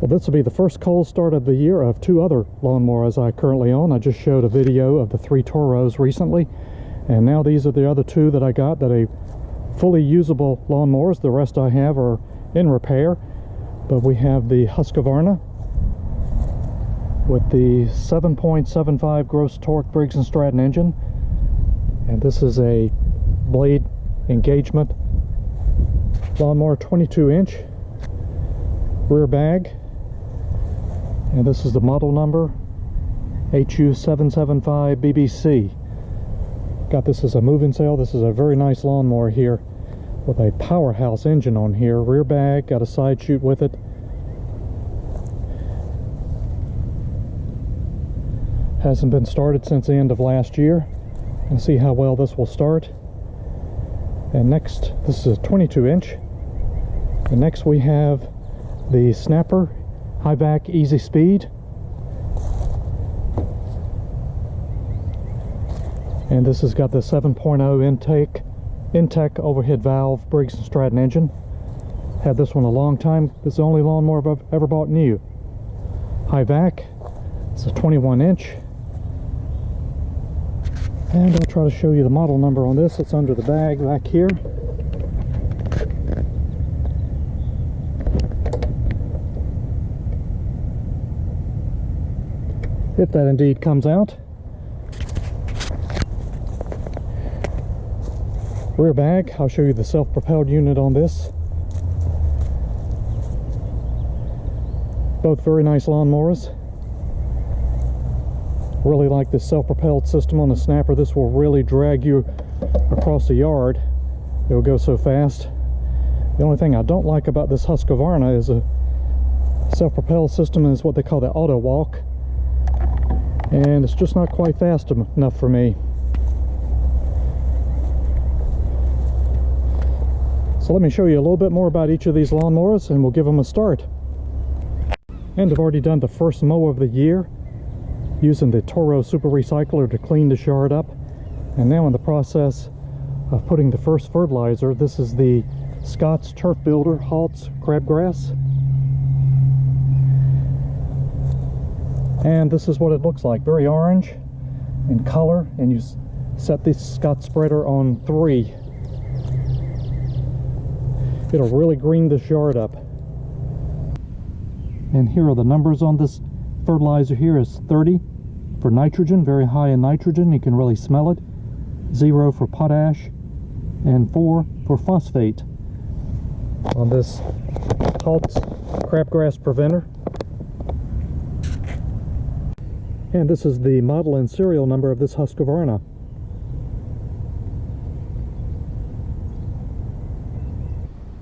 Well, this will be the first cold start of the year of two other lawnmowers I currently own. I just showed a video of the 3 Toros recently, and now these are the other two that I got that are fully usable lawnmowers. The rest I have are in repair, but we have the Husqvarna with the 7.75 gross torque Briggs & Stratton engine, and this is a blade engagement lawnmower, 22-inch rear bag. And this is the model number HU775BBC. Got this as a moving sale. This is a very nice lawnmower here with a powerhouse engine on here. Rear bag, got a side chute with it. Hasn't been started since the end of last year. And see how well this will start. And next, this is a 22-inch. And next we have the Snapper High Vac Easy Speed, and this has got the 7.0 Intek overhead valve Briggs & Stratton engine. Had this one a long time. This is the only lawnmower I've ever bought new. High Vac. It's a 21-inch, and I'll try to show you the model number on this. It's under the bag back here. If that indeed comes out. Rear bag, I'll show you the self-propelled unit on this. Both very nice lawnmowers. Really like this self-propelled system on the Snapper. This will really drag you across the yard. It will go so fast. The only thing I don't like about this Husqvarna is a self-propelled system is what they call the auto walk. And it's just not quite fast enough for me. So let me show you a little bit more about each of these lawnmowers and we'll give them a start. And I've already done the first mow of the year using the Toro Super Recycler to clean this yard up. And now in the process of putting the first fertilizer. This is the Scott's Turf Builder Halts Crabgrass. And this is what it looks like, very orange in color, and you set this Scott spreader on 3. It'll really green this yard up. And here are the numbers on this fertilizer. Here is 30 for nitrogen, very high in nitrogen, you can really smell it. 0 for potash, and 4 for phosphate on this Halts Crabgrass Preventer. And this is the model and serial number of this Husqvarna.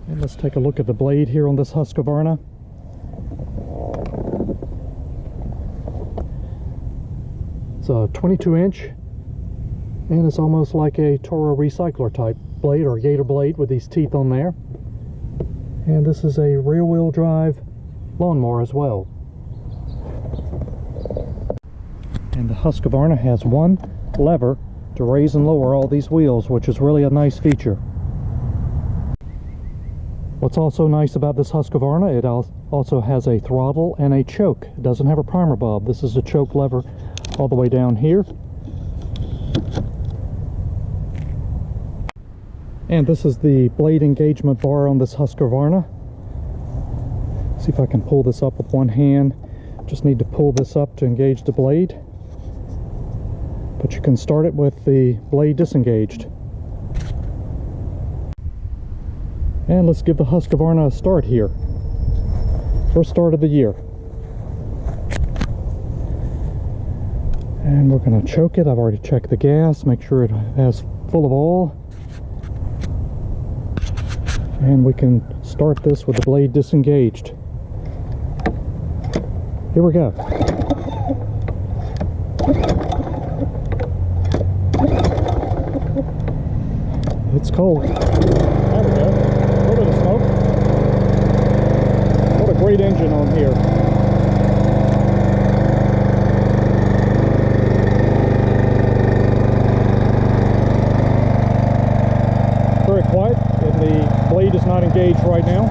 And let's take a look at the blade here on this Husqvarna. It's a 22-inch, and it's almost like a Toro Recycler type blade or Gator blade with these teeth on there. And this is a rear-wheel drive lawnmower as well. And the Husqvarna has one lever to raise and lower all these wheels, which is really a nice feature. What's also nice about this Husqvarna, it also has a throttle and a choke. It doesn't have a primer bulb. This is a choke lever all the way down here. And this is the blade engagement bar on this Husqvarna. See if I can pull this up with one hand. Just need to pull this up to engage the blade. But you can start it with the blade disengaged. And let's give the Husqvarna a start here. First start of the year. And we're going to choke it. I've already checked the gas, make sure it has full of oil. And we can start this with the blade disengaged. Here we go. It's cold. There we go. A little bit of smoke. What a great engine on here. Very quiet, and the blade is not engaged right now.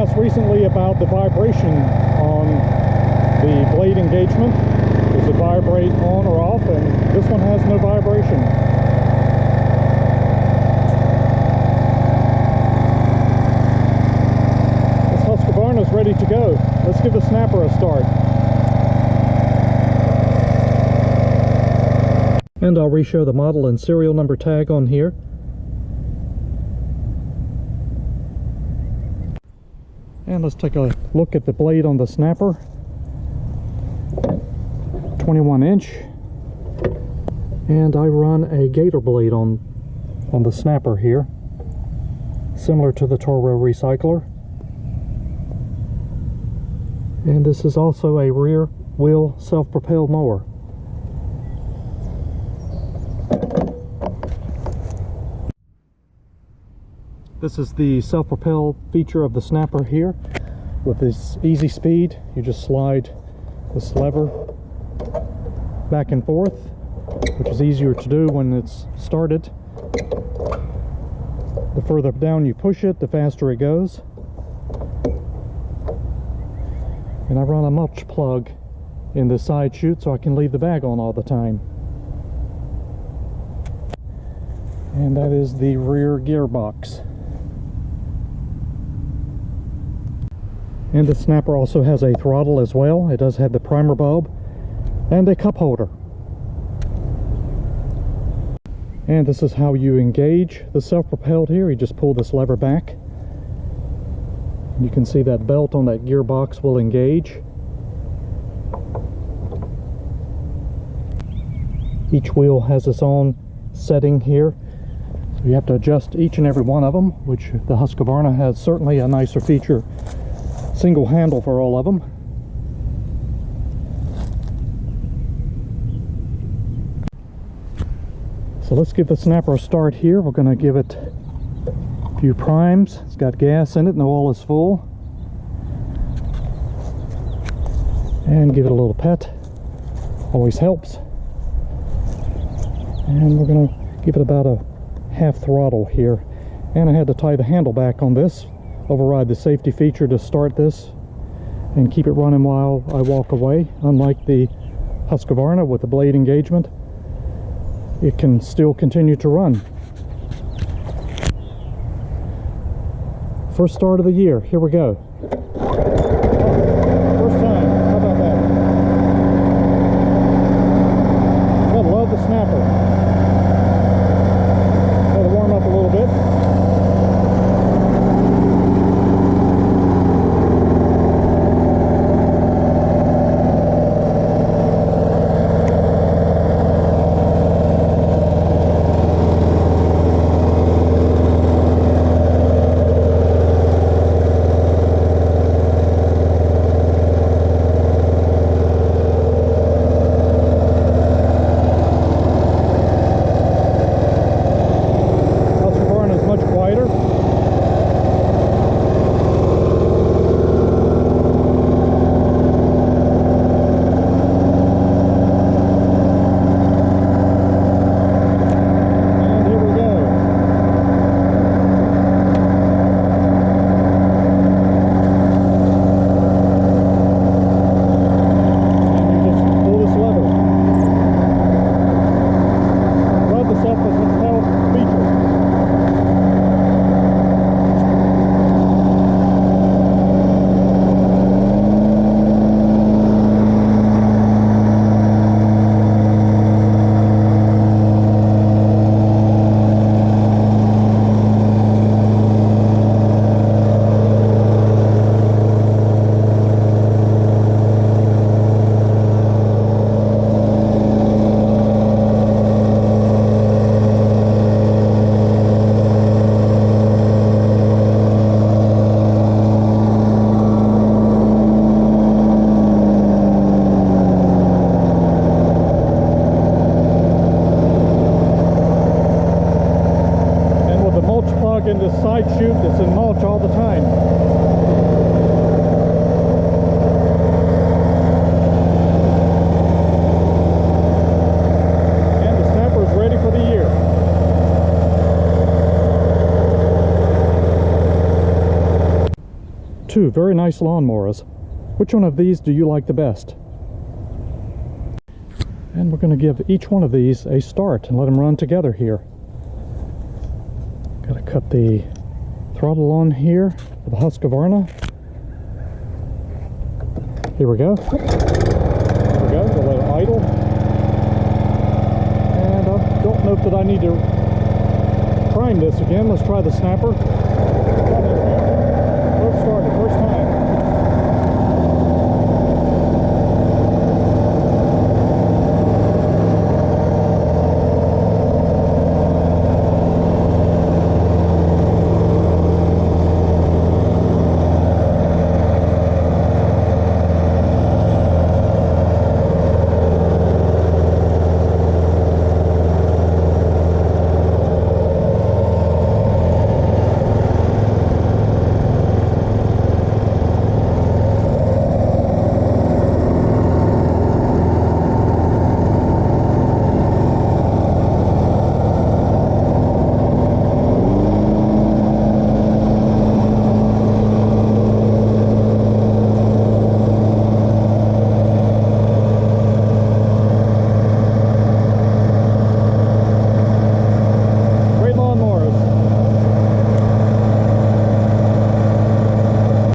asked recently about the vibration on the blade engagement. Does it vibrate on or off? And this one has no vibration. This Husqvarna is ready to go. Let's give the snapper a start. And I'll re-show the model and serial number tag on here. And let's take a look at the blade on the snapper. 21 inch. And I run a gator blade on the snapper here, similar to the Toro recycler. And this is also a rear wheel self-propelled mower. This is the self-propel feature of the snapper here. With this easy speed, you just slide this lever back and forth, which is easier to do when it's started. The further down you push it, the faster it goes. And I run a mulch plug in the side chute so I can leave the bag on all the time. And that is the rear gearbox. And the snapper also has a throttle as well. It does have the primer bulb and a cup holder. And this is how you engage the self-propelled here. You just pull this lever back. You can see that belt on that gearbox will engage. Each wheel has its own setting here. So you have to adjust each and every one of them, which the Husqvarna has certainly a nicer feature. Single handle for all of them. So let's give the snapper a start here. We're going to give it a few primes. It's got gas in it and the oil is full. And give it a little pet. Always helps. And we're going to give it about a half throttle here. And I had to tie the handle back on this. Override the safety feature to start this and keep it running while I walk away. Unlike the Husqvarna with the blade engagement, it can still continue to run. First start of the year, here we go. First time, how about that? I love the snapper. Got to warm up a little bit. In this side chute that's in mulch all the time. And the snapper is ready for the year. Two very nice lawnmowers. Which one of these do you like the best? And we're going to give each one of these a start and let them run together here. Got to cut the throttle on here for the Husqvarna. Here we go. There we go. We'll let it idle. And I don't know that I need to prime this again. Let's try the snapper.